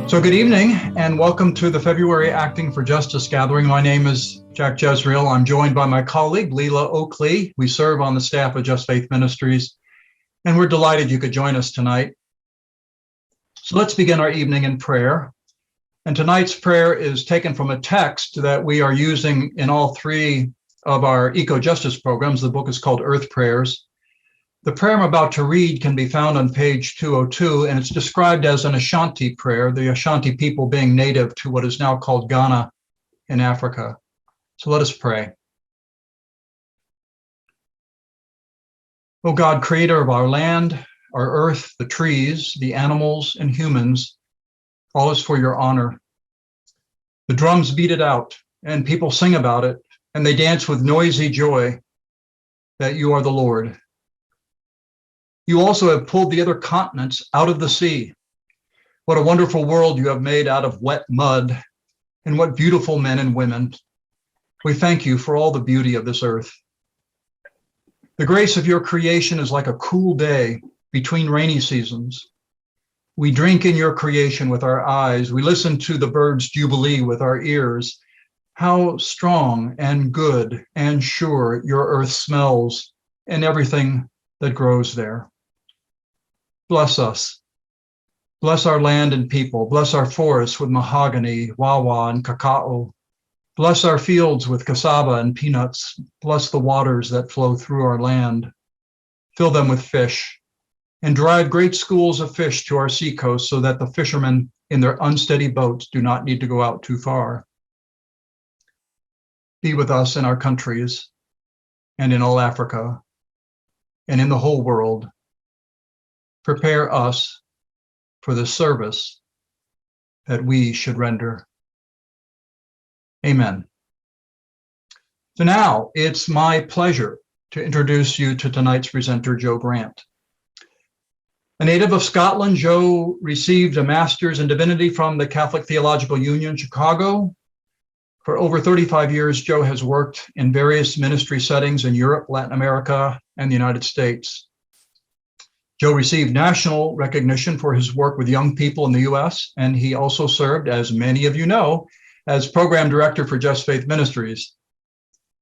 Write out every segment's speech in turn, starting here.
So good evening and welcome to the February Acting for Justice gathering. My name is Jack Jezreel. I'm joined by my colleague, Leela Oakley. We serve on the staff of Just Faith Ministries, and we're delighted you could join us tonight. So let's begin our evening in prayer. And tonight's prayer is taken from a text that we are using in all three of our eco-justice programs. The book is called Earth Prayers. The prayer I'm about to read can be found on page 202, and it's described as an Ashanti prayer, the Ashanti people being native to what is now called Ghana in Africa. So let us pray. O God, creator of our land, our earth, the trees, the animals, and humans, all is for your honor. The drums beat it out, and people sing about it, and they dance with noisy joy that you are the Lord. You also have pulled the other continents out of the sea. What a wonderful world you have made out of wet mud, and what beautiful men and women. We thank you for all the beauty of this earth. The grace of your creation is like a cool day between rainy seasons. We drink in your creation with our eyes. We listen to the birds' jubilee with our ears. How strong and good and sure your earth smells and everything that grows there. Bless us. Bless our land and people. Bless our forests with mahogany, wawa, and cacao. Bless our fields with cassava and peanuts. Bless the waters that flow through our land. Fill them with fish, and drive great schools of fish to our seacoast so that the fishermen in their unsteady boats do not need to go out too far. Be with us in our countries and in all Africa and in the whole world. Prepare us for the service that we should render. Amen. So now it's my pleasure to introduce you to tonight's presenter, Joe Grant. A native of Scotland, Joe received a master's in divinity from the Catholic Theological Union, Chicago. For over 35 years, Joe has worked in various ministry settings in Europe, Latin America, and the United States. Joe received national recognition for his work with young people in the U.S., and he also served, as many of you know, as program director for Just Faith Ministries.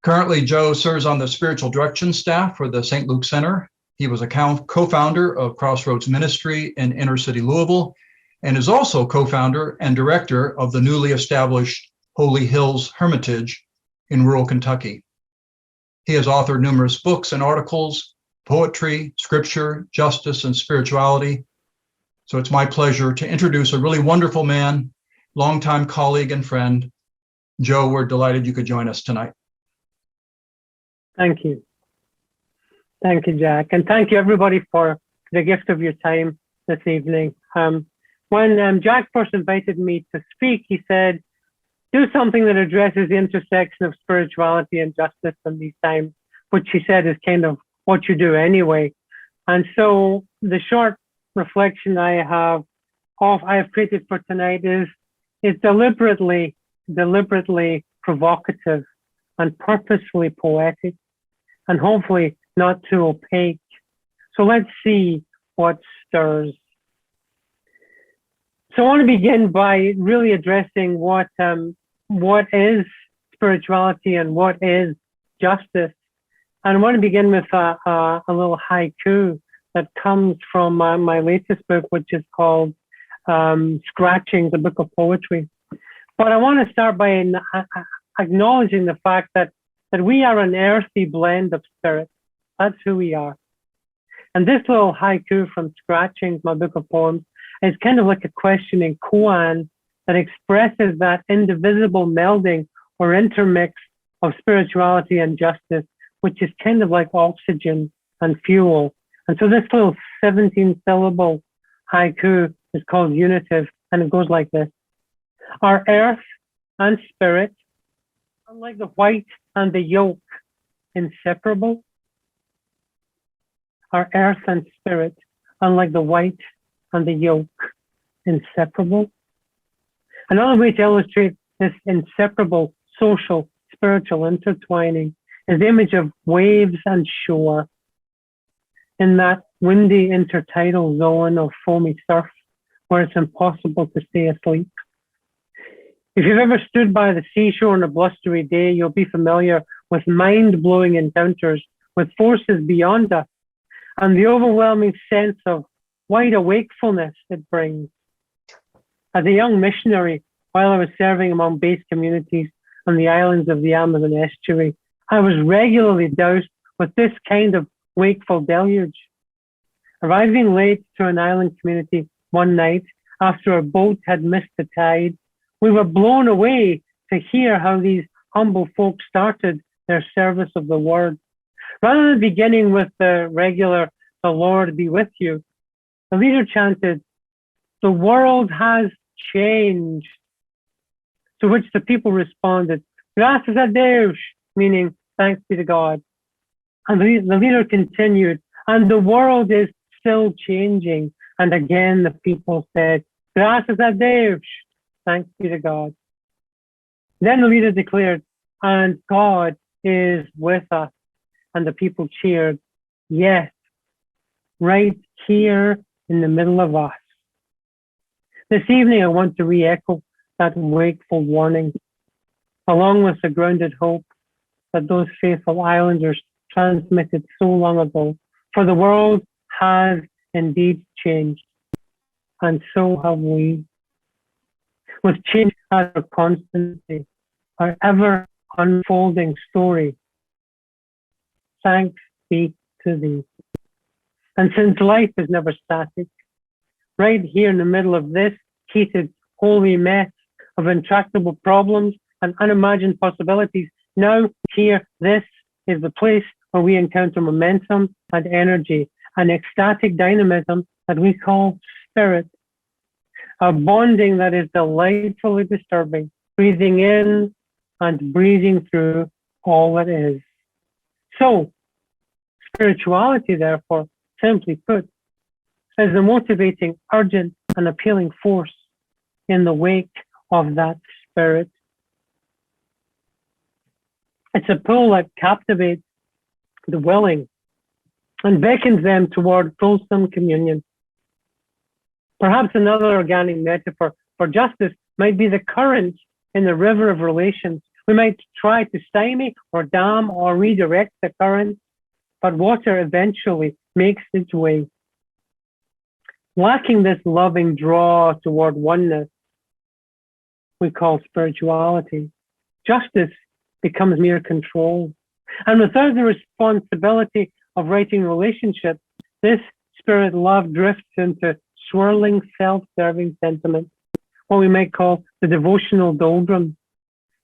Currently, Joe serves on the spiritual direction staff for the St. Luke Center. He was a co-founder of Crossroads Ministry in inner city Louisville, and is also co-founder and director of the newly established Holy Hills Hermitage in rural Kentucky. He has authored numerous books and articles, poetry, scripture, justice, and spirituality. So it's my pleasure to introduce a really wonderful man, longtime colleague and friend. Joe, we're delighted you could join us tonight. Thank you. Thank you, Jack. And thank you, everybody, for the gift of your time this evening. When Jack first invited me to speak, he said, do something that addresses the intersection of spirituality and justice in these times, which he said is kind of what you do anyway. And so the short reflection I have created for tonight is deliberately provocative and purposefully poetic, and hopefully not too opaque. So let's see what stirs. So I want to begin by really addressing what is spirituality and what is justice. And I want to begin with a little haiku that comes from my latest book, which is called Scratchings, a book of poetry. But I want to start by acknowledging the fact that we are an earthy blend of spirit. That's who we are. And this little haiku from Scratchings, my book of poems, is kind of like a questioning koan that expresses that indivisible melding or intermix of spirituality and justice, which is kind of like oxygen and fuel. And so this little 17-syllable haiku is called Unitive, and it goes like this. Our earth and spirit are like the white and the yolk, inseparable. Our earth and spirit are like the white and the yolk, inseparable. Another way to illustrate this inseparable social, spiritual intertwining is the image of waves and shore. In that windy intertidal zone of foamy surf, where it's impossible to stay asleep. If you've ever stood by the seashore on a blustery day, you'll be familiar with mind-blowing encounters with forces beyond us and the overwhelming sense of wide awakefulness it brings. As a young missionary, while I was serving among base communities on the islands of the Amazon estuary, I was regularly doused with this kind of wakeful deluge. Arriving late to an island community one night after our boat had missed the tide, we were blown away to hear how these humble folk started their service of the word. Rather than beginning with the regular, "The Lord be with you," the leader chanted, "The world has changed." To which the people responded, "Graças a Deus," meaning thanks be to God. And the leader continued, "And the world is still changing." And again, the people said, "Graças a Deus," thanks be to God. Then the leader declared, "And God is with us." And the people cheered, "Yes, right here in the middle of us." This evening, I want to re-echo that wakeful warning, along with the grounded hope that those faithful islanders transmitted so long ago. For the world has indeed changed, and so have we. With change as our constancy, our ever unfolding story, thanks be to thee. And since life is never static, right here in the middle of this heated, holy mess of intractable problems and unimagined possibilities, now here, this is the place where we encounter momentum and energy, an ecstatic dynamism that we call spirit, a bonding that is delightfully disturbing, breathing in and breathing through all that is. So, spirituality, therefore, simply put, is the motivating, urgent, and appealing force in the wake of that spirit. It's a pull that captivates the willing and beckons them toward fulsome communion. Perhaps another organic metaphor for justice might be the current in the river of relations. We might try to stymie or dam or redirect the current, but water eventually makes its way. Lacking this loving draw toward oneness, we call spirituality. Justice becomes mere control. And without the responsibility of righting relationships, this spirit love drifts into swirling, self-serving sentiments, what we might call the devotional doldrums,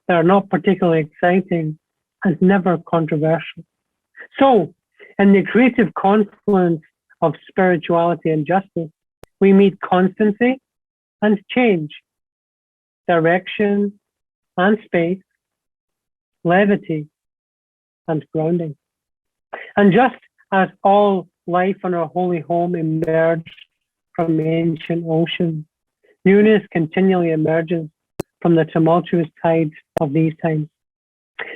that are not particularly exciting and never controversial. So, in the creative confluence of spirituality and justice, we meet constancy and change, direction and space, levity and grounding. And just as all life in our holy home emerged from ancient oceans, newness continually emerges from the tumultuous tides of these times.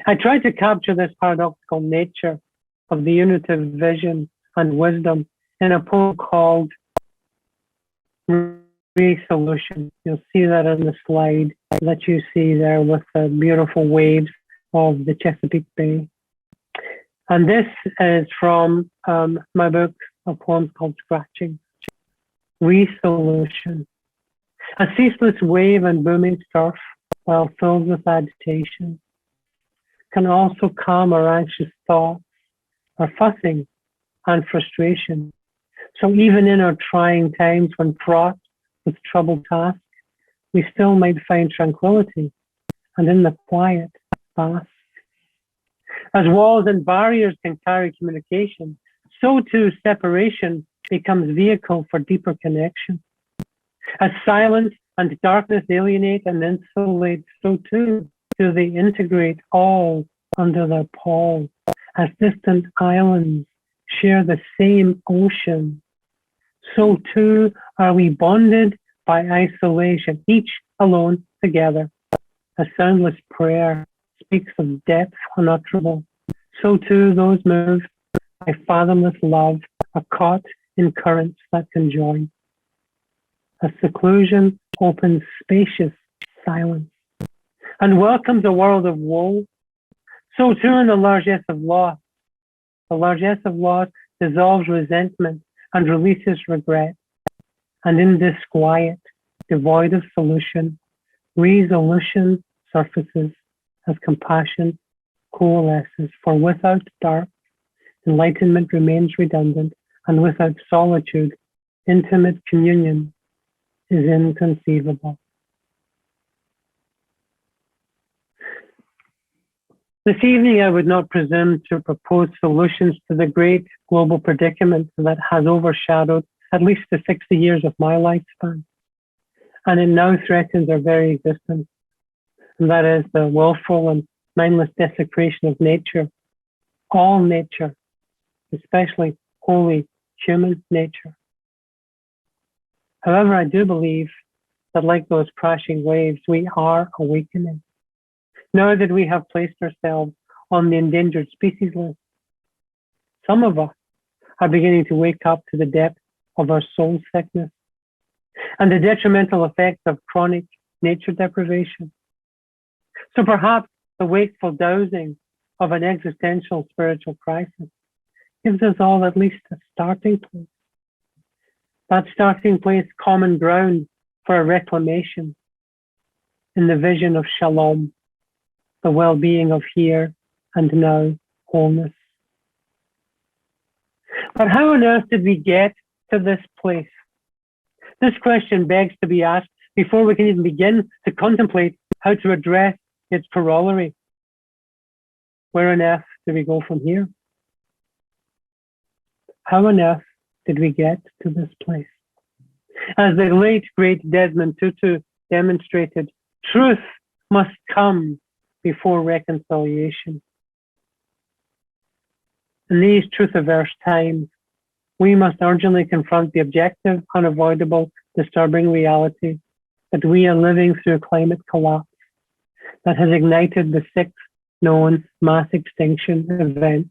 I try to capture this paradoxical nature of the unitive vision and wisdom in a poem called Resolution. You'll see that on the slide that you see there with the beautiful waves of the Chesapeake Bay. And this is from my book of poems called Scratching. Resolution. A ceaseless wave and booming surf, while filled with agitation, can also calm our anxious thoughts, our fussing and frustration. So even in our trying times when fraught with troubled tasks, we still might find tranquility and in the quiet bask. As walls and barriers can carry communication, so too separation becomes vehicle for deeper connection. As silence and darkness alienate and insulate, so too do they integrate all under their pall. As distant islands share the same ocean, so too are we bonded by isolation, each alone together. A soundless prayer speaks of depth unutterable. So too those moved by fathomless love are caught in currents that can join. As seclusion opens spacious silence and welcomes a world of woe, so too in the largesse of loss. The largesse of loss dissolves resentment and releases regret, and in disquiet, devoid of solution, resolution surfaces as compassion coalesces, for without dark, enlightenment remains redundant, and without solitude, intimate communion is inconceivable. This evening, I would not presume to propose solutions to the great global predicament that has overshadowed at least the 60 years of my lifespan, and it now threatens our very existence, and that is the willful and mindless desecration of nature, all nature, especially holy human nature. However, I do believe that like those crashing waves, we are awakening. Now that we have placed ourselves on the endangered species list, some of us are beginning to wake up to the depth of our soul sickness and the detrimental effects of chronic nature deprivation. So perhaps the wakeful dowsing of an existential spiritual crisis gives us all at least a starting place. That starting place, common ground for a reclamation in the vision of shalom, the well-being of here and now wholeness. But how on earth did we get to this place? This question begs to be asked before we can even begin to contemplate how to address its corollary. Where on earth do we go from here? How on earth did we get to this place? As the late, great Desmond Tutu demonstrated, truth must come before reconciliation. In these truth-averse times, we must urgently confront the objective, unavoidable, disturbing reality that we are living through a climate collapse that has ignited the sixth known mass extinction event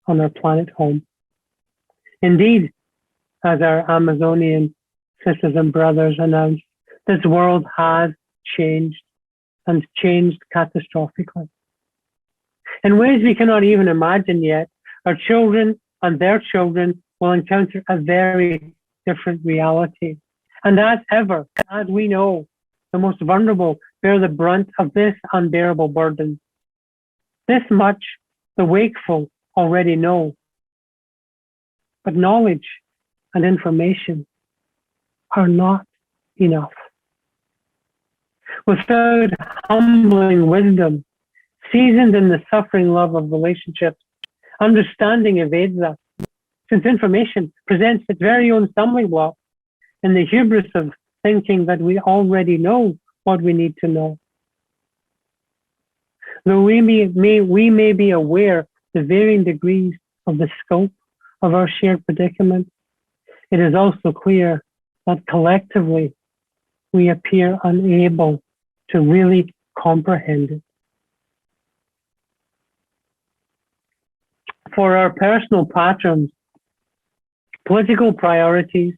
on our planet home. Indeed, as our Amazonian sisters and brothers announced, this world has changed and changed catastrophically. In ways we cannot even imagine yet, our children and their children will encounter a very different reality. And as ever, as we know, the most vulnerable bear the brunt of this unbearable burden. This much the wakeful already know. But knowledge and information are not enough. Without humbling wisdom, seasoned in the suffering love of relationships, understanding evades us, since information presents its very own stumbling block in the hubris of thinking that we already know what we need to know. Though we may be aware the varying degrees of the scope of our shared predicament, it is also clear that collectively we appear unable to really comprehend it. For our personal patterns, political priorities,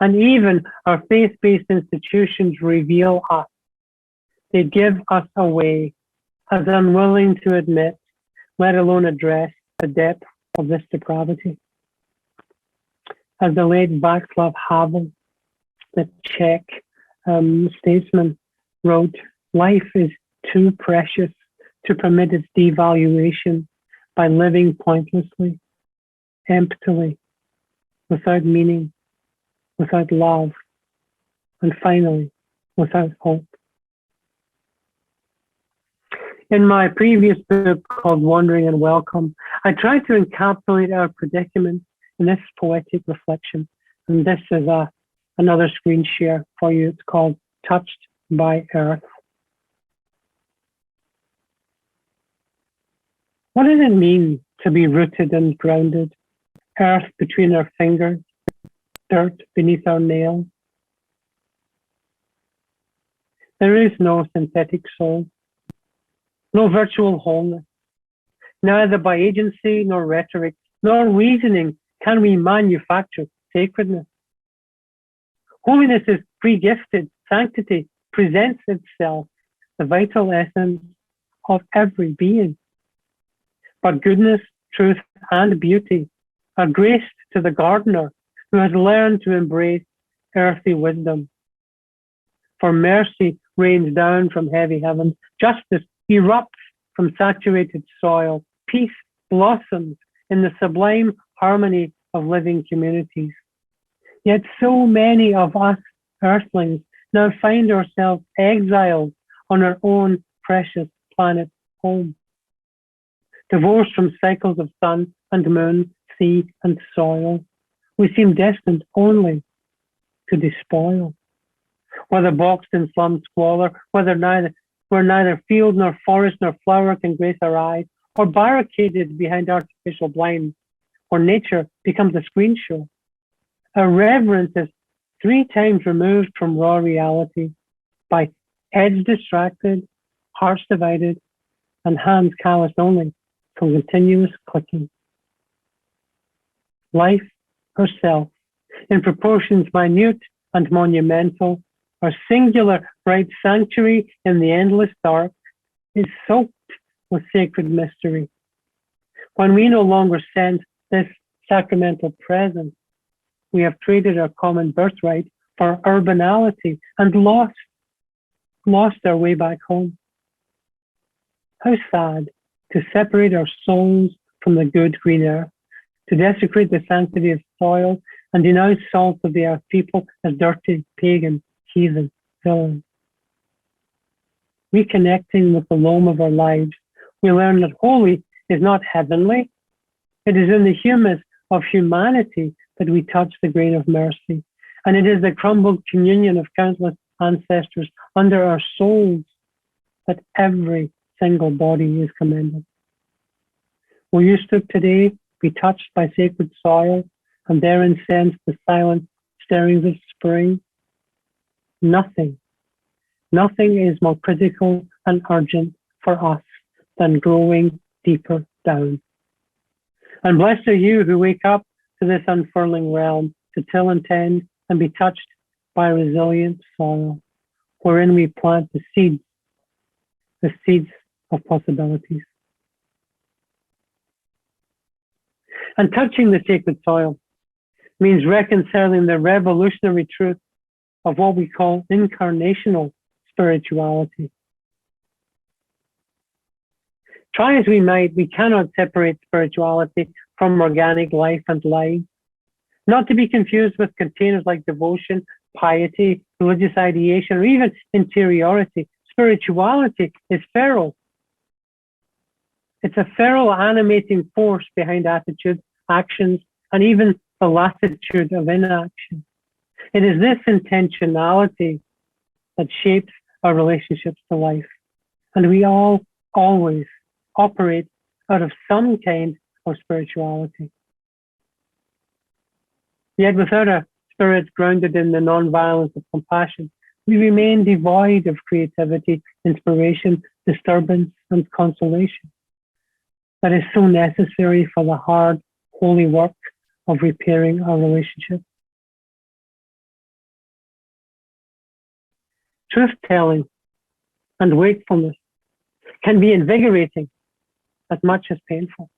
and even our faith-based institutions reveal us. They give us away as unwilling to admit, let alone address, the depth of this depravity. As the late Václav Havel, the Czech statesman, wrote, life is too precious to permit its devaluation by living pointlessly, emptily, without meaning, without love, and finally, without hope. In my previous book called Wandering and Welcome, I tried to encapsulate our predicament in this poetic reflection. And this is another screen share for you. It's called Touched by Earth. What does it mean to be rooted and grounded? Earth between our fingers, dirt beneath our nails. There is no synthetic soul, no virtual wholeness. Neither by agency nor rhetoric nor reasoning can we manufacture sacredness. Holiness is pre-gifted. Sanctity presents itself, the vital essence of every being. But goodness, truth, and beauty are graced to the gardener who has learned to embrace earthly wisdom. For mercy rains down from heavy heavens, justice erupts from saturated soil, peace blossoms in the sublime harmony of living communities. Yet so many of us earthlings now find ourselves exiled on our own precious planet home. Divorced from cycles of sun and moon, sea and soil, we seem destined only to despoil. Whether boxed in slum squalor, where neither field nor forest nor flower can grace our eyes, or barricaded behind artificial blinds, where nature becomes a screen show. Our reverence is 3 times removed from raw reality by heads distracted, hearts divided, and hands calloused only from continuous clicking. Life herself, in proportions minute and monumental, our singular bright sanctuary in the endless dark, is soaked with sacred mystery. When we no longer sense this sacramental presence, we have traded our common birthright for urbanality and lost our way back home. How sad to separate our souls from the good green earth, to desecrate the sanctity of soil and denounce salt of the earth people as dirty, pagan, heathen, villains. Reconnecting with the loam of our lives, we learn that holy is not heavenly. It is in the humus of humanity that we touch the grain of mercy. And it is the crumbled communion of countless ancestors under our souls that every single body is commended. Will you stoop today, be touched by sacred soil, and therein sense the silent stirrings of spring? Nothing is more critical and urgent for us than growing deeper down. And blessed are you who wake up to this unfurling realm, to till and tend and be touched by resilient soil, wherein we plant the seeds of possibilities. And touching the sacred soil means reconciling the revolutionary truth of what we call incarnational spirituality. Try as we might, we cannot separate spirituality from organic life and life. Not to be confused with containers like devotion, piety, religious ideation, or even interiority. Spirituality is feral. It's a feral animating force behind attitudes, actions, and even the lassitude of inaction. It is this intentionality that shapes our relationships to life. And we all always operate out of some kind of spirituality. Yet without a spirit grounded in the non-violence of compassion, we remain devoid of creativity, inspiration, disturbance, and consolation. That is so necessary for the hard, holy work of repairing our relationship. Truth-telling and wakefulness can be invigorating as much as painful,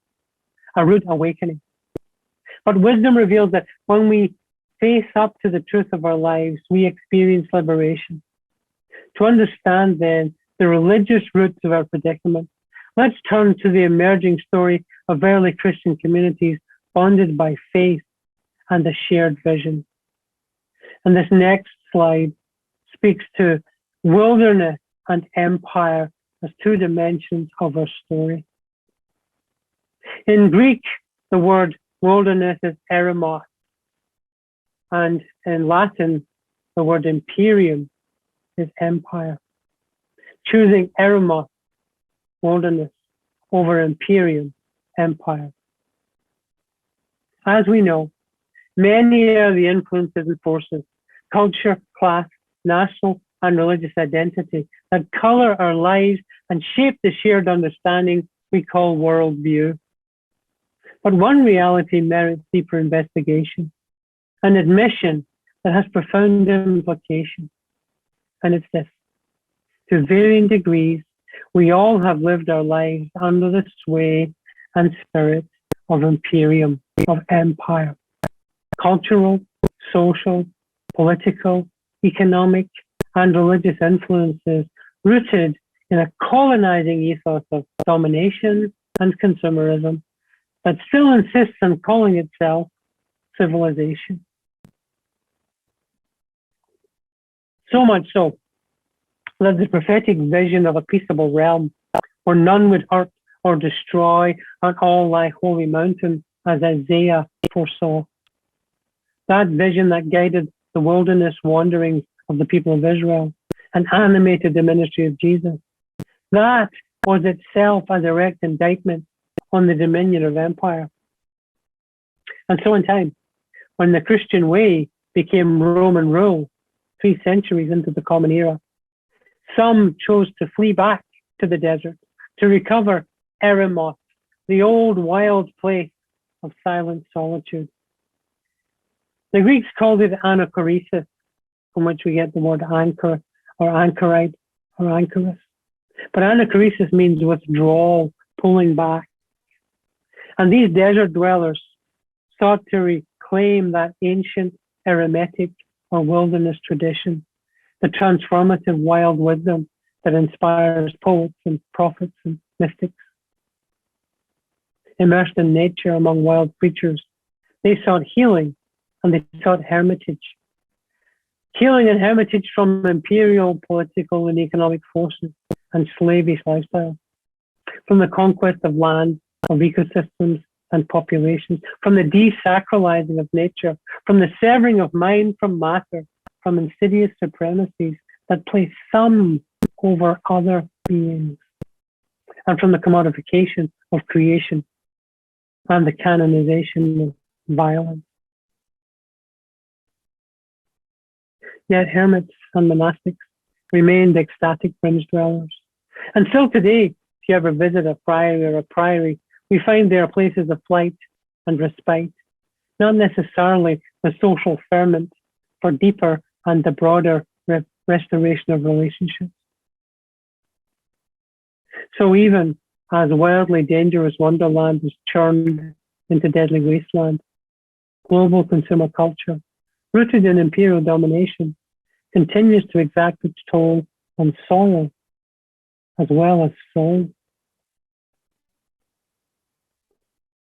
a rude awakening. But wisdom reveals that when we face up to the truth of our lives, we experience liberation. To understand then the religious roots of our predicament, let's turn to the emerging story of early Christian communities bonded by faith and a shared vision. And this next slide speaks to wilderness and empire as 2 dimensions of our story. In Greek, the word wilderness is eremos, and in Latin, the word imperium is empire. Choosing eremos, wilderness, over imperium, empire. As we know, many are the influences and forces, culture, class, national, and religious identity that color our lives and shape the shared understanding we call worldview. But one reality merits deeper investigation, an admission that has profound implications. And it's this: to varying degrees, we all have lived our lives under the sway and spirit of imperium, of empire, cultural, social, political, economic, and religious influences rooted in a colonizing ethos of domination and consumerism that still insists on calling itself civilization. So much so that the prophetic vision of a peaceable realm where none would hurt or destroy on all thy holy mountain, as Isaiah foresaw. That vision that guided the wilderness wanderings of the people of Israel and animated the ministry of Jesus. That was itself a direct indictment on the dominion of empire. And so in time, when the Christian way became Roman rule, 3 centuries into the Common Era, some chose to flee back to the desert to recover Eremos, the old wild place of silent solitude. The Greeks called it anachoresis, from which we get the word anchor or anchorite or anchorus. But anachoresis means withdrawal, pulling back. And these desert dwellers sought to reclaim that ancient eremitic or wilderness tradition, the transformative wild wisdom that inspires poets and prophets and mystics. Immersed in nature among wild creatures, they sought healing and they sought hermitage. Healing and hermitage from imperial, political, and economic forces and slavish lifestyles, from the conquest of land, of ecosystems and populations, from the desacralizing of nature, from the severing of mind from matter, from insidious supremacies that place some over other beings, and from the commodification of creation and the canonization of violence. Yet hermits and monastics remained ecstatic fringe dwellers. And still today, if you ever visit a friary or a priory, we find there are places of flight and respite, not necessarily the social ferment for deeper and the broader restoration of relationships. So even as wildly dangerous wonderland is churned into deadly wasteland, global consumer culture, rooted in imperial domination, continues to exact its toll on soil as well as soul.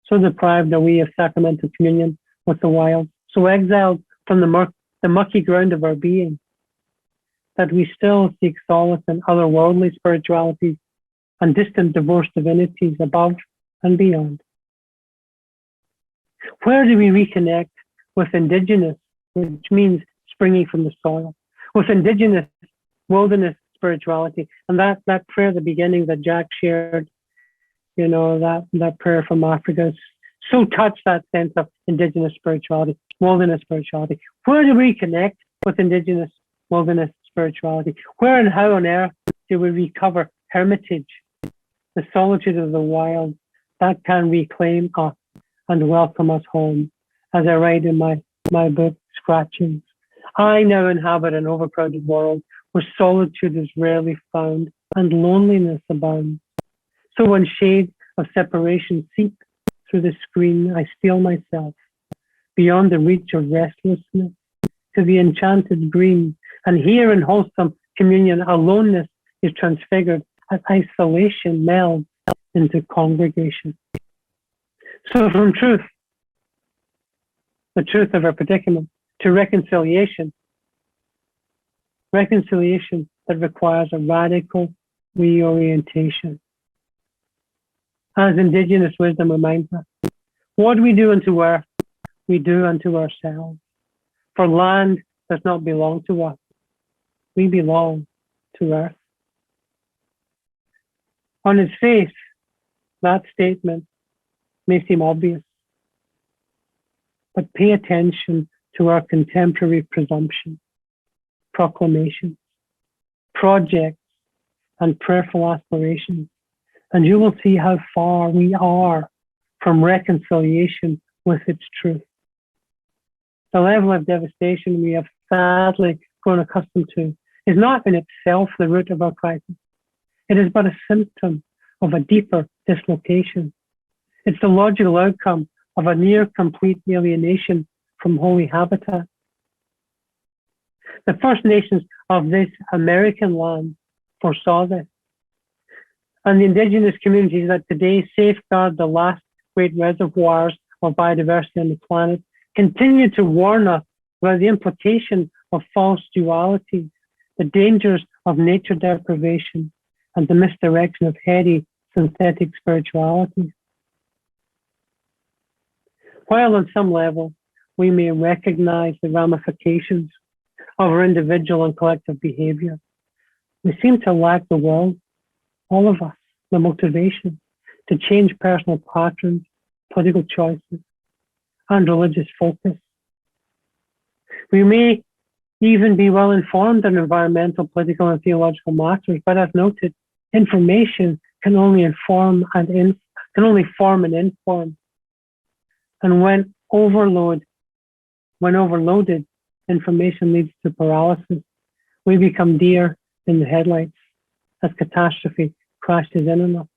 So deprived are we of sacramental communion with the wild, so exiled from the mucky ground of our being, that we still seek solace in otherworldly spiritualities and distant divorced divinities above and beyond. Where do we reconnect with indigenous, which means springing from the soil, with indigenous wilderness spirituality? And that prayer at the beginning that Jack shared, you know, that prayer from Africa so touched that sense of indigenous spirituality, wilderness spirituality. Where do we connect with indigenous wilderness spirituality? Where and how on earth do we recover hermitage, the solitude of the wild that can reclaim us and welcome us home? As I write in my book, Scratchings, I now inhabit an overcrowded world where solitude is rarely found and loneliness abounds. So when shades of separation seep through the screen, I steel myself beyond the reach of restlessness to the enchanted green. And here in wholesome communion, aloneness is transfigured as isolation melds into congregation. So from truth, the truth of our predicament, to reconciliation that requires a radical reorientation. As indigenous wisdom reminds us, what we do unto earth, we do unto ourselves. For land does not belong to us. We belong to earth. On its face, that statement may seem obvious, but pay attention to our contemporary presumption, proclamations, projects, and prayerful aspirations, and you will see how far we are from reconciliation with its truth. The level of devastation we have sadly grown accustomed to is not in itself the root of our crisis. It is but a symptom of a deeper dislocation. It's the logical outcome of a near complete alienation from holy habitat. The First Nations of this American land foresaw this. And the indigenous communities that today safeguard the last great reservoirs of biodiversity on the planet continue to warn us about the implication of false dualities, the dangers of nature deprivation, and the misdirection of heady synthetic spiritualities. While on some level we may recognize the ramifications of our individual and collective behavior, we seem to lack the will, all of us, the motivation to change personal patterns, political choices, and religious focus. We may even be well informed on environmental, political, and theological matters, but as noted, information can only form and inform. And when overloaded, information leads to paralysis. We become deer in the headlights as catastrophe crashes in on us.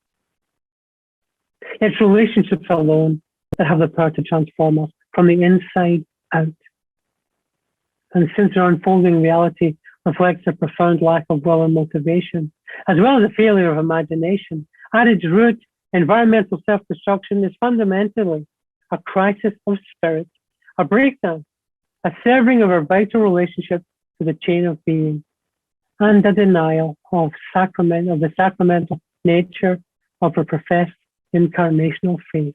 It's relationships alone that have the power to transform us from the inside out. And since our unfolding reality reflects a profound lack of will and motivation, as well as a failure of imagination, at its root, environmental self-destruction is fundamentally a crisis of spirit, a breakdown, a severing of our vital relationship to the chain of being, and a denial of the sacramental nature of our professed incarnational faith.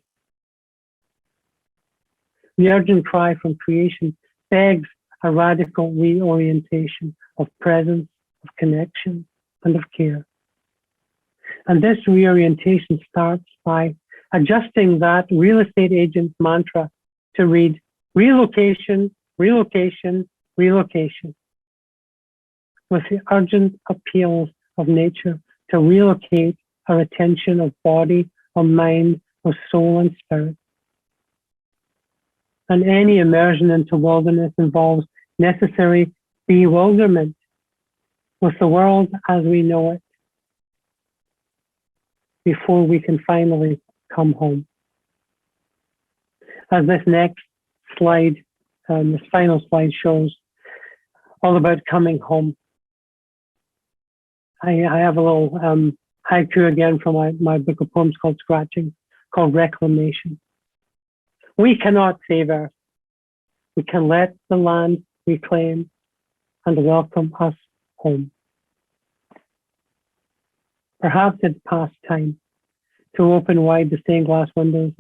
The urgent cry from creation begs a radical reorientation of presence, of connection, and of care. And this reorientation starts by adjusting that real estate agent's mantra to read relocation, relocation, relocation, with the urgent appeals of nature to relocate our attention of body, of mind, of soul and spirit. And any immersion into wilderness involves necessary bewilderment with the world as we know it before we can finally come home. As this next slide, this final slide shows, all about coming home. I have a little haiku again from my book of poems called Scratching, called Reclamation. We cannot save Earth. We can let the land reclaim and welcome us home. Perhaps it's past time to open wide the stained glass windows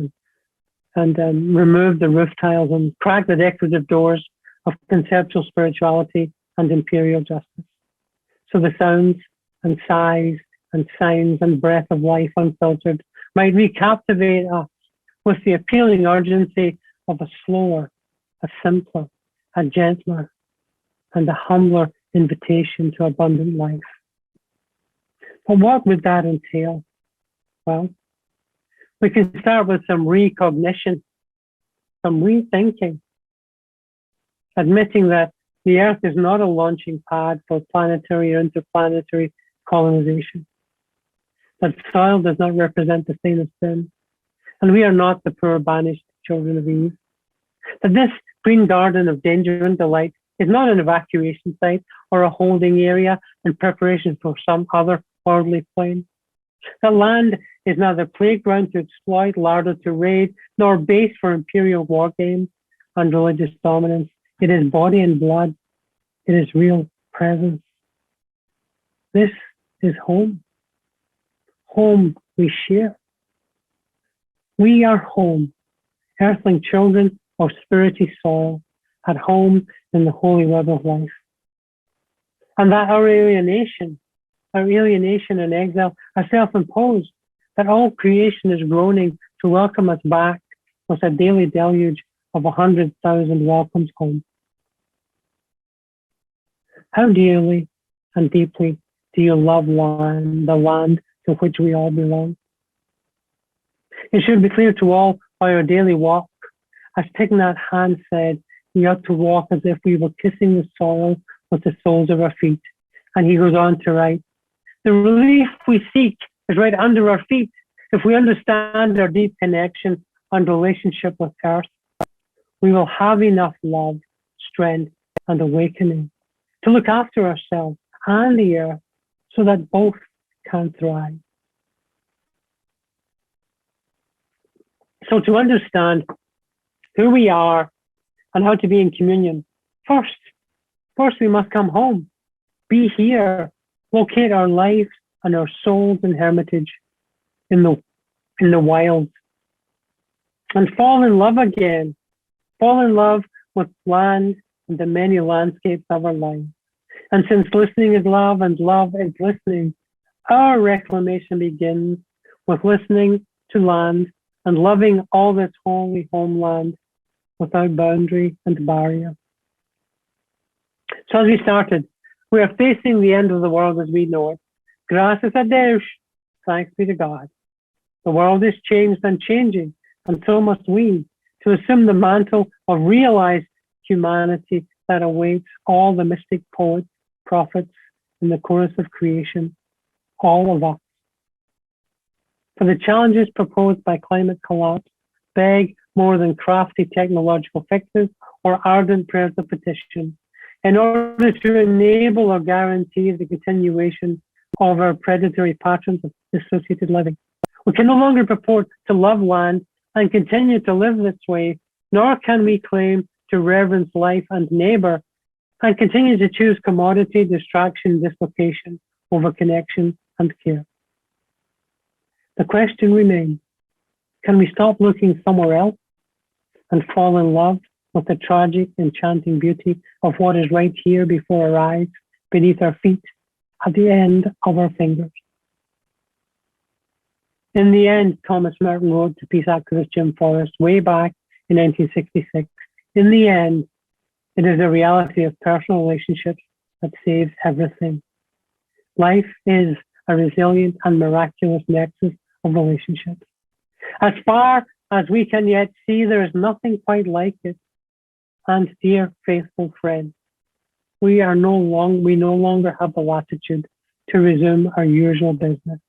and remove the roof tiles and crack the decorative doors of conceptual spirituality and imperial justice. So the sounds and sighs and signs and breath of life unfiltered might recaptivate us with the appealing urgency of a slower, a simpler, a gentler, and a humbler invitation to abundant life. But what would that entail? Well, we can start with some recognition, some rethinking, admitting that the Earth is not a launching pad for planetary or interplanetary colonization, that soil does not represent the stain of sin, and we are not the poor banished children of Eve, that this green garden of danger and delight is not an evacuation site or a holding area in preparation for some other worldly plane. The land is neither playground to exploit, larder to raid, nor base for imperial war games and religious dominance. It is body and blood. It is real presence. This is home. Home we share. We are home, earthling children of spirity soil, at home in the holy web of life. And that our alienation and exile are self-imposed, that all creation is groaning to welcome us back with a daily deluge of 100,000 welcomes home. How dearly and deeply do you love the land to which we all belong? It should be clear to all by our daily walk, as Thich Nhat Hanh said, We ought to walk as if we were kissing the soil with the soles of our feet. And he goes on to write, the relief we seek is right under our feet. If we understand our deep connection and relationship with Earth, we will have enough love, strength, and awakening to look after ourselves and the Earth so that both can thrive. So to understand who we are and how to be in communion, first we must come home, be here, locate our lives and our souls in Hermitage, in the wild, and fall in love again. Fall in love with land and the many landscapes of our lives. And since listening is love and love is listening, our reclamation begins with listening to land and loving all this holy homeland without boundary and barrier. So as we started, we are facing the end of the world as we know it. Graças a Deus, thanks be to God. The world is changed and changing, and so must we, to assume the mantle of realized humanity that awaits all the mystic poets, prophets, in the chorus of creation, all of us. For the challenges proposed by climate collapse beg more than crafty technological fixes or ardent prayers of petition. In order to enable or guarantee the continuation of our predatory patterns of dissociated living, we can no longer purport to love land and continue to live this way, nor can we claim to reverence life and neighbor and continue to choose commodity, distraction, dislocation over connection and care. The question remains, can we stop looking somewhere else and fall in love with the tragic, enchanting beauty of what is right here before our eyes, beneath our feet, at the end of our fingers? In the end, Thomas Merton wrote to peace activist Jim Forrest way back in 1966, in the end, it is the reality of personal relationships that saves everything. Life is a resilient and miraculous nexus of relationships. As far as we can yet see, there is nothing quite like it. And dear faithful friends, we no longer have the latitude to resume our usual business.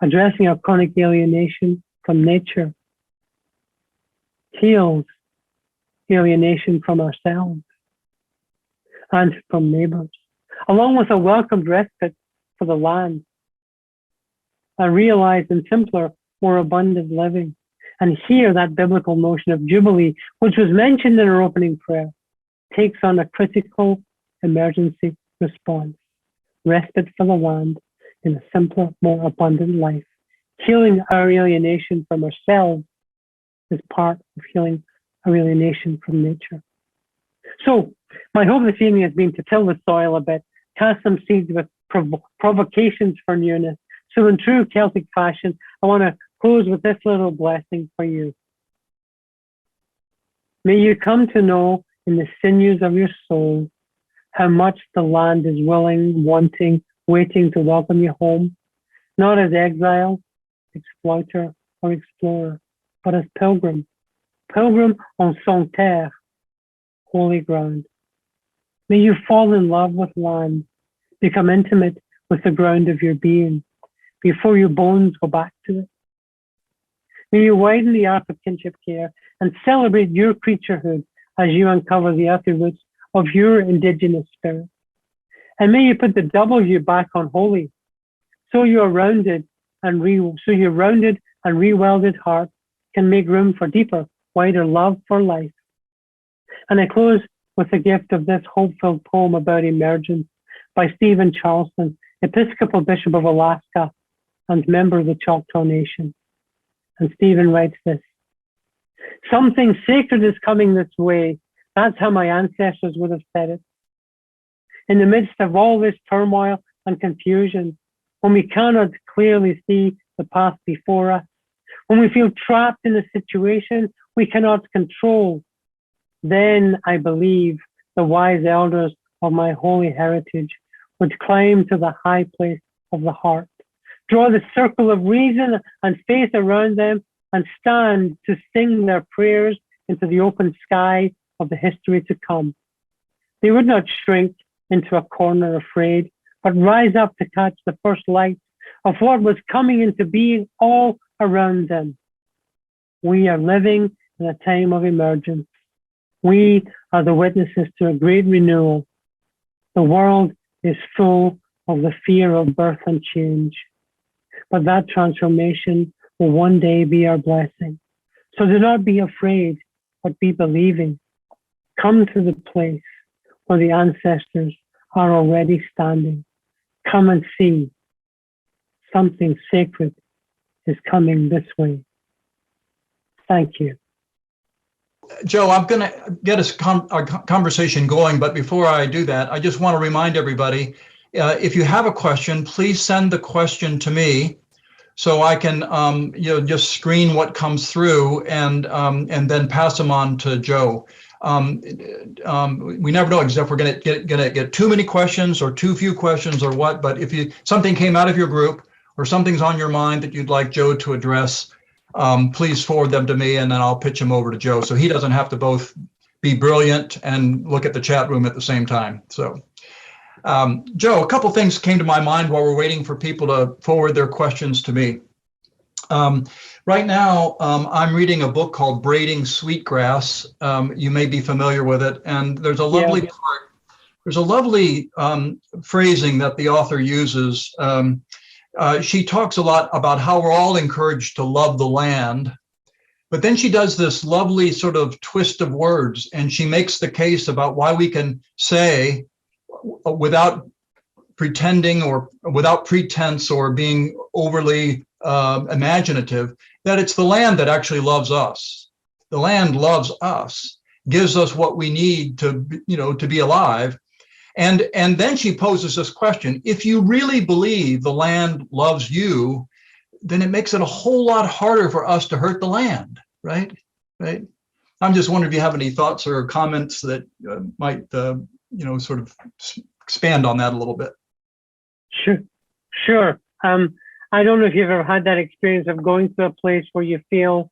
Addressing our chronic alienation from nature heals alienation from ourselves and from neighbors, along with a welcomed respite for the land, a realized and simpler, more abundant living. And here that biblical notion of Jubilee, which was mentioned in our opening prayer, takes on a critical emergency response, respite for the land in a simpler, more abundant life. Healing our alienation from ourselves is part of healing our alienation from nature. So my hope this evening has been to till the soil a bit, cast some seeds with provocations for newness. So in true Celtic fashion, I want to close with this little blessing for you. May you come to know in the sinews of your soul how much the land is willing, wanting, waiting to welcome you home, not as exile, exploiter, or explorer, but as pilgrim on son terre, holy ground. May you fall in love with land, become intimate with the ground of your being, before your bones go back to it. May you widen the arc of kinship care and celebrate your creaturehood as you uncover the earthy roots of your indigenous spirit. And may you put the W back on holy, so your rounded and rewelded heart can make room for deeper, wider love for life. And I close with the gift of this hope-filled poem about emergence by Stephen Charleston, Episcopal Bishop of Alaska and member of the Choctaw Nation. And Stephen writes this: something sacred is coming this way. That's how my ancestors would have said it. In the midst of all this turmoil and confusion, when we cannot clearly see the path before us, when we feel trapped in a situation we cannot control, then I believe the wise elders of my holy heritage would climb to the high place of the heart, draw the circle of reason and faith around them, and stand to sing their prayers into the open sky of the history to come. They would not shrink into a corner afraid, but rise up to catch the first light of what was coming into being all around them. We are living in a time of emergence. We are the witnesses to a great renewal. The world is full of the fear of birth and change, but that transformation will one day be our blessing. So do not be afraid, but be believing. Come to the place where the ancestors are already standing. Come and see. Something sacred is coming this way. Thank you. Joe, I'm going to get our conversation going, but before I do that, I just want to remind everybody, if you have a question, please send the question to me so I can just screen what comes through and then pass them on to Joe. We never know if we're going to get too many questions or too few questions or what, but if something came out of your group or something's on your mind that you'd like Joe to address, please forward them to me and then I'll pitch them over to Joe so he doesn't have to both be brilliant and look at the chat room at the same time. So, Joe, a couple things came to my mind while we're waiting for people to forward their questions to me. Right now, I'm reading a book called Braiding Sweetgrass. You may be familiar with it, and there's a lovely part. There's a lovely phrasing that the author uses. She talks a lot about how we're all encouraged to love the land, but then she does this lovely sort of twist of words, and she makes the case about why we can say, without pretending or without pretense or being overly imaginative, that it's the land that actually loves us. The land loves us, gives us what we need to be alive. And then she poses this question: if you really believe the land loves you, then it makes it a whole lot harder for us to hurt the land, right? Right. I'm just wondering if you have any thoughts or comments that might, sort of expand on that a little bit. Sure. I don't know if you've ever had that experience of going to a place where you feel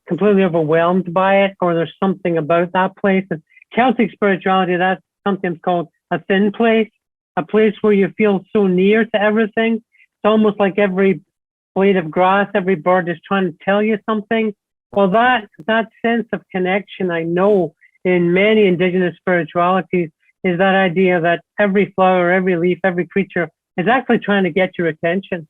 completely overwhelmed by it, or there's something about that place. And Celtic spirituality, that's sometimes called a thin place, a place where you feel so near to everything. It's almost like every blade of grass, every bird is trying to tell you something. Well, that sense of connection, I know in many indigenous spiritualities, is that idea that every flower, every leaf, every creature is actually trying to get your attention.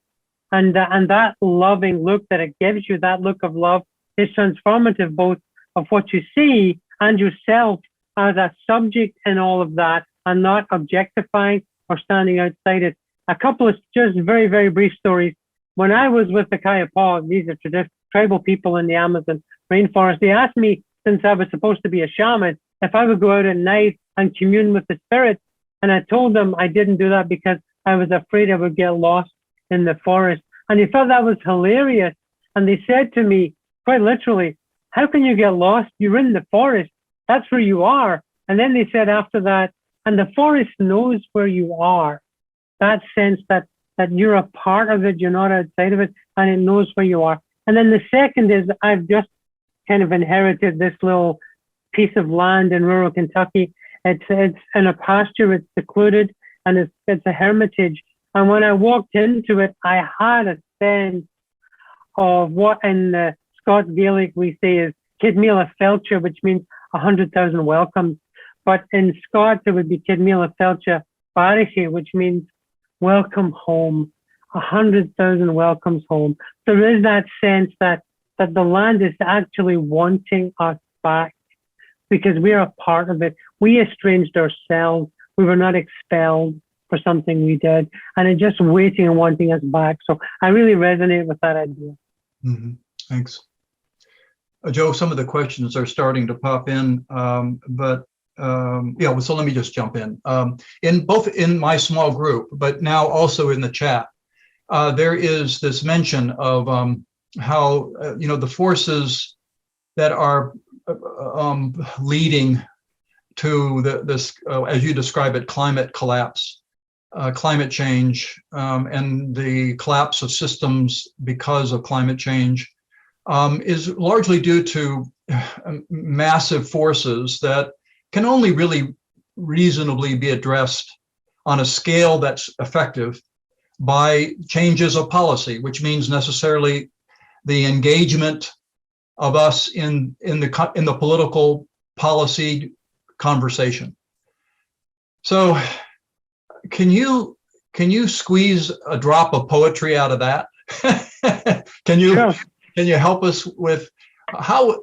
And that loving look that it gives you, that look of love, is transformative both of what you see and yourself as a subject in all of that, and not objectifying or standing outside it. A couple of just very, very brief stories. When I was with the Kayapaw, these are tribal people in the Amazon rainforest, they asked me, since I was supposed to be a shaman, if I would go out at night and commune with the spirits. And I told them I didn't do that because I was afraid I would get lost in the forest. And they thought that was hilarious. And they said to me, quite literally, how can you get lost? You're in the forest. That's where you are. And then they said after that, and the forest knows where you are. That sense that you're a part of it, you're not outside of it, and it knows where you are. And then the second is, I've just kind of inherited this little piece of land in rural Kentucky. It's in a pasture, it's secluded, and it's a hermitage. And when I walked into it, I had a sense of what in the Scots Gaelic we say is Kidmila Felcha, which means 100,000 welcomes. But in Scots, it would be Kidmila Felcha Barishi, which means welcome home, 100,000 welcomes home. There is that sense that the land is actually wanting us back because we are a part of it. We estranged ourselves. We were not expelled for something we did, and it's just waiting and wanting us back. So I really resonate with that idea. Mm-hmm. Thanks. Joe, some of the questions are starting to pop in, so let me just jump in. In both in my small group, but now also in the chat, there is this mention of how, the forces that are leading to this, as you describe it, climate collapse, climate change, and the collapse of systems because of climate change is largely due to massive forces that can only really reasonably be addressed on a scale that's effective by changes of policy, which means necessarily the engagement of us in the political policy conversation. So can you squeeze a drop of poetry out of that? Can you help us with how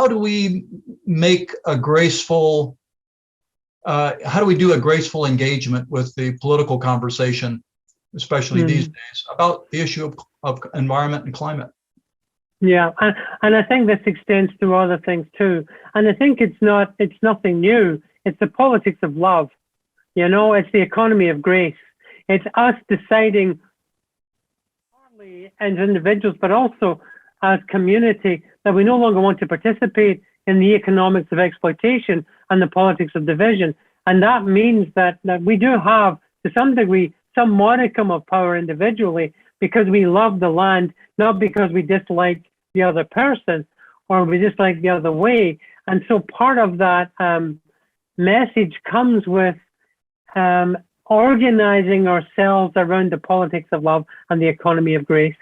do we make a graceful how do we do a graceful engagement with the political conversation, especially these days, about the issue of environment and climate? Yeah, and I think this extends to other things too. And I think it's nothing new. It's the politics of love. You know, it's the economy of grace. It's us deciding, partly as individuals, but also as community, that we no longer want to participate in the economics of exploitation and the politics of division. And that means that we do have, to some degree, some modicum of power individually, because we love the land, not because we dislike the other person or we dislike the other way. And so part of that message comes with organizing ourselves around the politics of love and the economy of grace.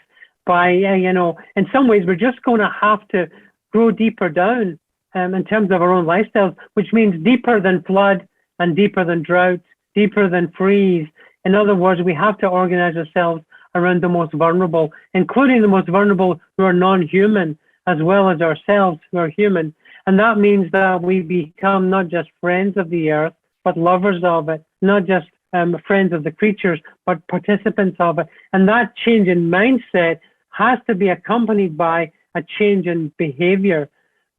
By, you know, in some ways, we're just going to have to grow deeper down in terms of our own lifestyles, which means deeper than flood and deeper than drought, deeper than freeze. In other words, we have to organize ourselves around the most vulnerable, including the most vulnerable who are non-human, as well as ourselves who are human. And that means that we become not just friends of the earth, but lovers of it, not just friends of the creatures, but participants of it. And that change in mindset has to be accompanied by a change in behavior.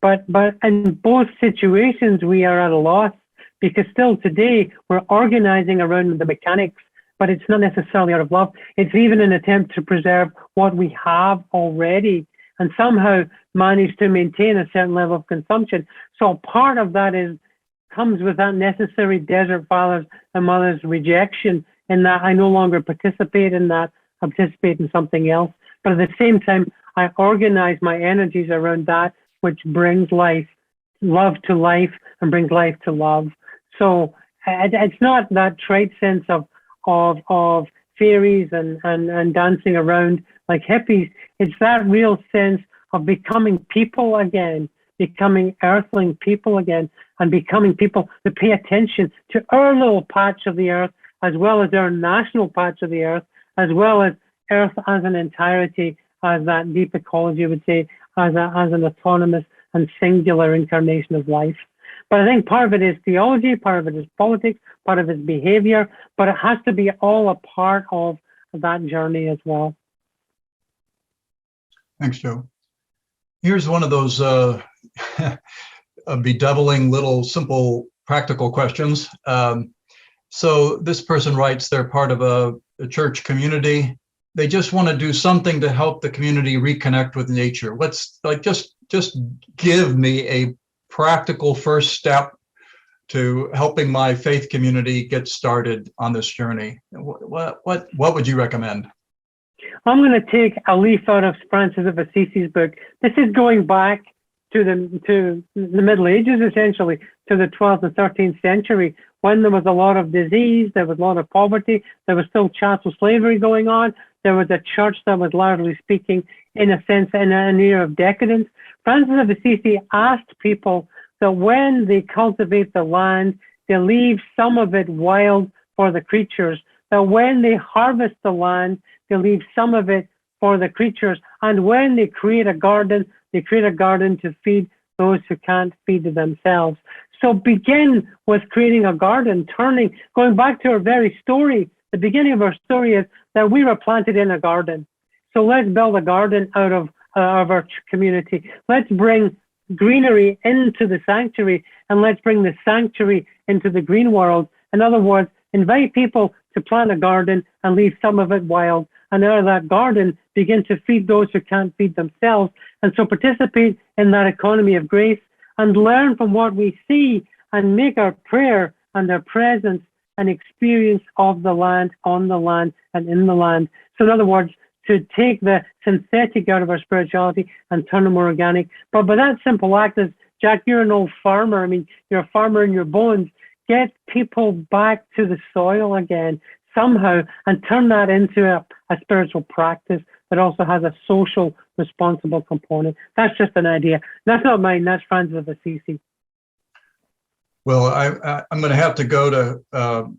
But in both situations, we are at a loss, because still today we're organizing around the mechanics, but it's not necessarily out of love. It's even an attempt to preserve what we have already and somehow manage to maintain a certain level of consumption. So part of that comes with that necessary desert fathers and mothers rejection, in that I no longer participate in that, I participate in something else. But at the same time, I organize my energies around that which brings life, love to life, and brings life to love. So it's not that trite sense of fairies and dancing around like hippies. It's that real sense of becoming people again, becoming earthling people again, and becoming people that pay attention to our little patch of the earth, as well as our national patch of the earth, as well as earth as an entirety, as that deep ecology would say, as an autonomous and singular incarnation of life. But I think part of it is theology, part of it is politics, part of it is behavior, but it has to be all a part of that journey as well. Thanks, Joe. Here's one of those bedeviling little simple practical questions. So this person writes they're part of a church community. They just want to do something to help the community reconnect with nature. What's like, just give me a practical first step to helping my faith community get started on this journey. What would you recommend? I'm going to take a leaf out of Francis of Assisi's book. This is going back to the Middle Ages, essentially, to the 12th and 13th century, when there was a lot of disease, there was a lot of poverty, there was still chattel slavery going on, there was a church that was largely speaking, in a sense, in an era of decadence. Francis of Assisi asked people that when they cultivate the land, they leave some of it wild for the creatures, that when they harvest the land, they leave some of it for the creatures, and when they create a garden, they create a garden to feed those who can't feed themselves. So begin with creating a garden, going back to our very story. The beginning of our story is that we were planted in a garden. So let's build a garden out of our community. Let's bring greenery into the sanctuary, and let's bring the sanctuary into the green world. In other words, invite people to plant a garden and leave some of it wild. And out of that garden, begin to feed those who can't feed themselves. And so participate in that economy of grace and learn from what we see, and make our prayer and our presence an experience of the land, on the land, and in the land. So in other words, to take the synthetic out of our spirituality and turn them more organic. But by that simple act, is, Jack, you're an old farmer. I mean, you're a farmer in your bones. Get people back to the soil again somehow and turn that into a spiritual practice that also has a social responsible component. That's just an idea. That's not mine. That's Francis of Assisi. Well, I'm going to have to go to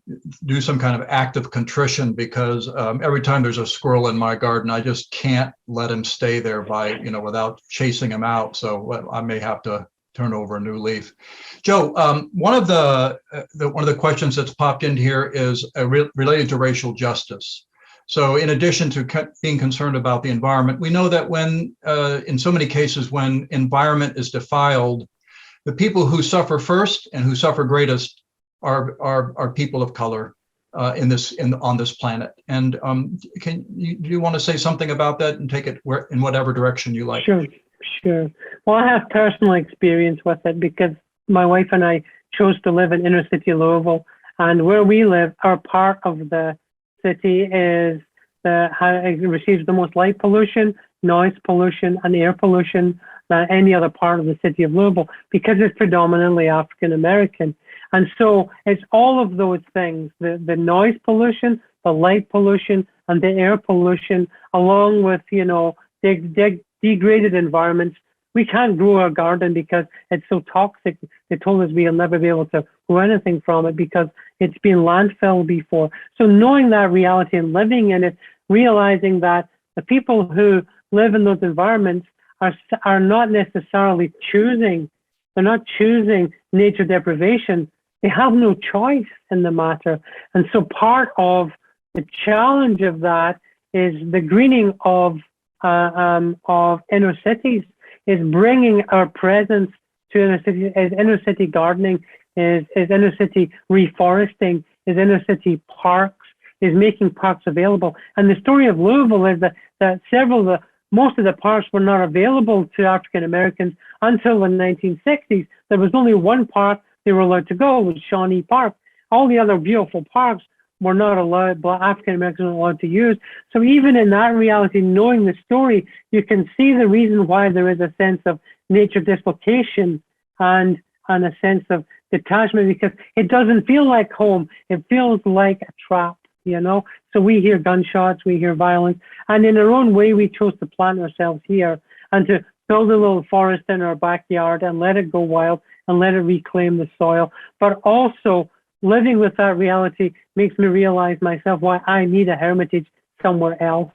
do some kind of act of contrition, because every time there's a squirrel in my garden, I just can't let him stay there by, without chasing him out. So I may have to turn over a new leaf. Joe, one of the questions that's popped in here is related to racial justice. So in addition to being concerned about the environment, we know that when, in so many cases, when environment is defiled, the people who suffer first and who suffer greatest are people of color on this planet. And do you want to say something about that and take it in whatever direction you like? Sure. Well, I have personal experience with it because my wife and I chose to live in inner city Louisville, and where we live, our part of the city is receives the most light pollution, noise pollution, and air pollution than any other part of the city of Louisville, because it's predominantly African American. And so it's all of those things, the noise pollution, the light pollution, and the air pollution, along with, degraded environments. We can't grow our garden because it's so toxic. They told us we'll never be able to grow anything from it because it's been landfilled before. So knowing that reality and living in it, realizing that the people who live in those environments are not necessarily choosing, they're not choosing nature deprivation. They have no choice in the matter. And so part of the challenge of that is the greening of inner cities, is bringing our presence to inner cities, is inner city gardening, is inner city reforesting, is inner city parks, is making parks available. And the story of Louisville is that most of the parks were not available to African Americans until the 1960s. There was only one park they were allowed to go, was Shawnee Park. All the other beautiful parks were not allowed, African Americans were not allowed to use. So even in that reality, knowing the story, you can see the reason why there is a sense of nature dislocation and a sense of detachment, because it doesn't feel like home. It feels like a trap, So we hear gunshots, we hear violence, and in our own way, we chose to plant ourselves here and to build a little forest in our backyard and let it go wild and let it reclaim the soil. But also living with that reality makes me realize myself why I need a hermitage somewhere else.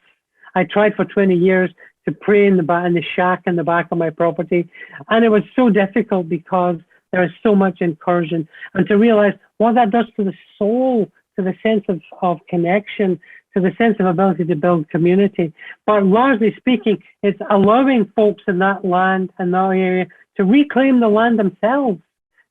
I tried for 20 years to pray in the shack in the back of my property, and it was so difficult because there is so much incursion, and to realize what that does to the soul, to the sense of connection, to the sense of ability to build community. But largely speaking, it's allowing folks in that land and that area to reclaim the land themselves,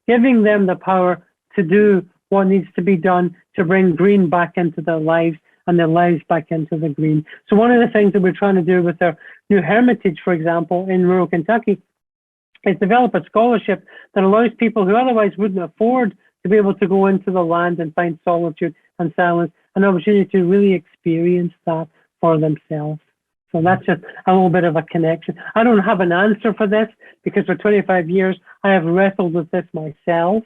giving them the power to do what needs to be done to bring green back into their lives and their lives back into the green. So one of the things that we're trying to do with our new hermitage, for example, in rural Kentucky, is develop a scholarship that allows people who otherwise wouldn't afford to be able to go into the land and find solitude and silence, an opportunity to really experience that for themselves. So that's just a little bit of a connection. I don't have an answer for this because for 25 years, I have wrestled with this myself.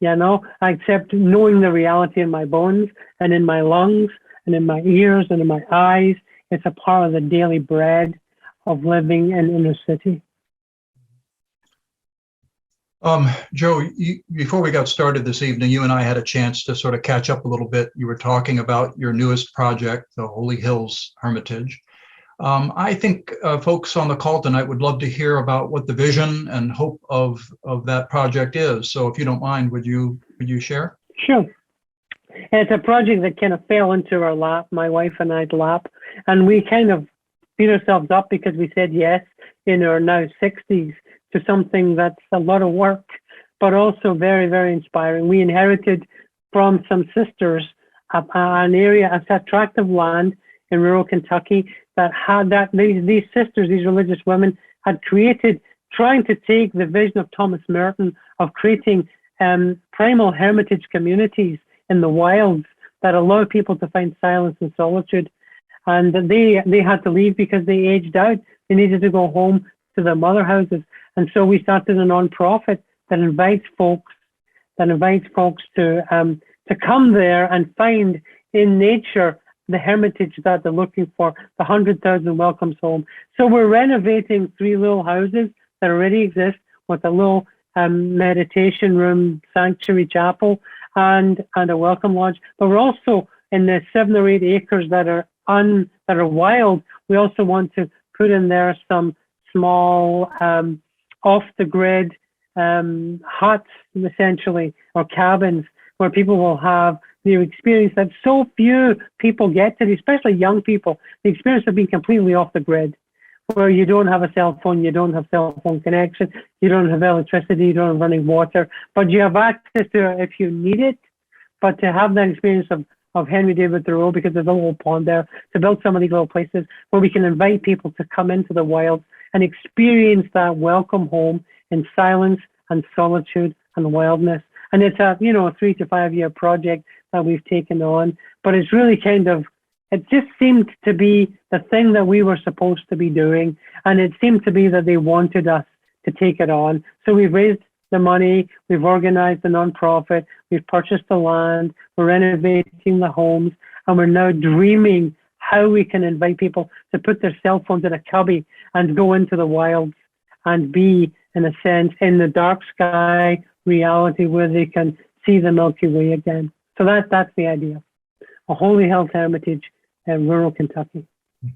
I accept knowing the reality in my bones and in my lungs and in my ears and in my eyes. It's a part of the daily bread of living in inner city. Joe, before we got started this evening, you and I had a chance to sort of catch up a little bit. You were talking about your newest project, the Holy Hills Hermitage. I think folks on the call tonight would love to hear about what the vision and hope of that project is. So if you don't mind, would you share? Sure. It's a project that kind of fell into our lap, my wife and I's lap, and we kind of beat ourselves up because we said yes in our now 60s to something that's a lot of work, but also very, very inspiring. We inherited from some sisters an area, a tract of land in rural Kentucky that had these sisters, these religious women, had created, trying to take the vision of Thomas Merton of creating primal hermitage communities in the wilds that allow people to find silence and solitude. and they had to leave because they aged out. They needed to go home to their mother houses. And so we started a nonprofit that invites folks to come there and find in nature the hermitage that they're looking for, the 100,000 welcomes home. So we're renovating 3 little houses that already exist with a little meditation room, sanctuary chapel, and a welcome lodge. But we're also in the 7 or 8 acres that are wild. We also want to put in there some small off the grid huts, essentially, or cabins, where people will have the experience that so few people get to, especially young people, the experience of being completely off the grid, where you don't have a cell phone, you don't have cell phone connection, you don't have electricity, you don't have running water, but you have access to it if you need it. But to have that experience of Henry David Thoreau, because there's a little pond there, to build some of these little places where we can invite people to come into the wild and experience that welcome home in silence and solitude and wildness. And it's a 3 to 5 year project that we've taken on, but it's really it just seemed to be the thing that we were supposed to be doing. And it seemed to be that they wanted us to take it on. So we've raised the money, we've organized the nonprofit, we've purchased the land, we're renovating the homes, and we're now dreaming how we can invite people to put their cell phones in a cubby and go into the wilds and be, in a sense, in the dark sky reality where they can see the Milky Way again. So that's the idea. A Holy Hills Hermitage in rural Kentucky,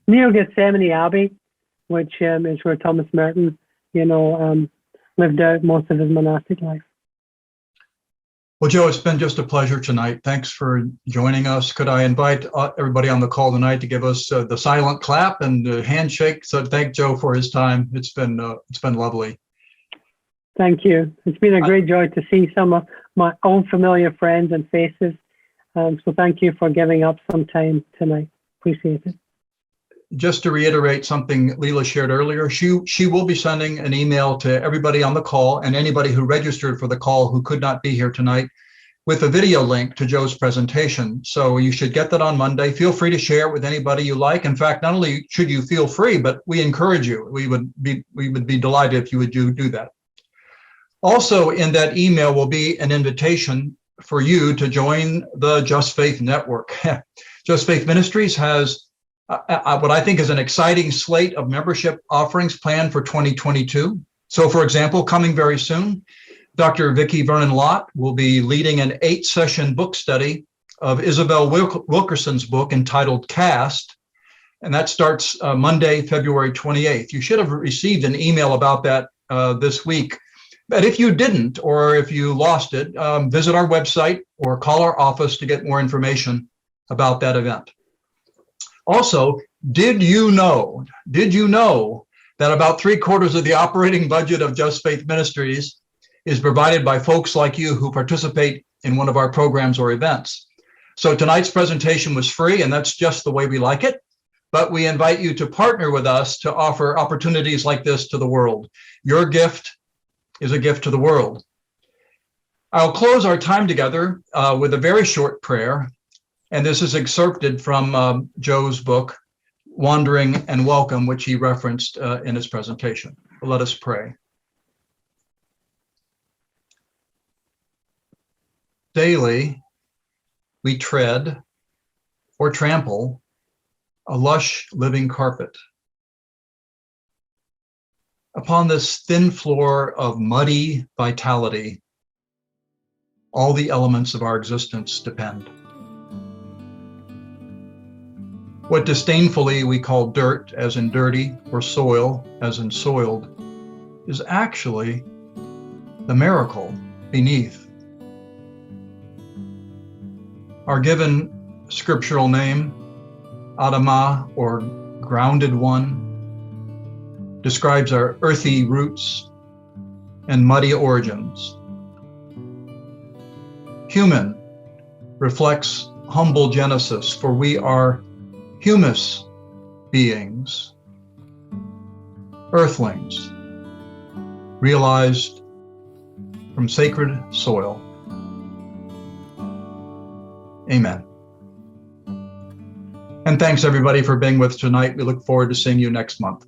near Gethsemane Abbey, which is where Thomas Merton, lived out most of his monastic life. Well, Joe, it's been just a pleasure tonight. Thanks for joining us. Could I invite everybody on the call tonight to give us the silent clap and the handshake? So thank Joe for his time. It's been lovely. Thank you. It's been a great joy to see some of my old familiar friends and faces. So thank you for giving up some time tonight. Appreciate it. Just to reiterate something Leela shared earlier, she will be sending an email to everybody on the call and anybody who registered for the call who could not be here tonight with a video link to Joe's presentation. So you should get that on Monday. Feel free to share it with anybody you like. In fact, not only should you feel free, but we encourage you. We would be delighted if you would do that. Also in that email will be an invitation for you to join the Just Faith Network. Just Faith Ministries has what I think is an exciting slate of membership offerings planned for 2022. So for example, coming very soon, Dr. Vicki Vernon-Lott will be leading an 8-session book study of Isabel Wilkerson's book entitled Cast, and that starts Monday, February 28th. You should have received an email about that this week. But if you didn't, or if you lost it, visit our website or call our office to get more information about that event. Also, did you know that about 3/4 of the operating budget of Just Faith Ministries is provided by folks like you who participate in one of our programs or events? So tonight's presentation was free, and that's just the way we like it. But we invite you to partner with us to offer opportunities like this to the world. Your gift is a gift to the world. I'll close our time together with a very short prayer. And this is excerpted from Joe's book, Wandering and Welcome, which he referenced in his presentation. Let us pray. Daily, we tread or trample a lush living carpet. Upon this thin floor of muddy vitality, all the elements of our existence depend. What disdainfully we call dirt, as in dirty, or soil, as in soiled, is actually the miracle beneath. Our given scriptural name, Adamah, or grounded one, describes our earthy roots and muddy origins. Human reflects humble genesis, for we are humus beings, earthlings, realized from sacred soil. Amen. And thanks everybody for being with us tonight. We look forward to seeing you next month.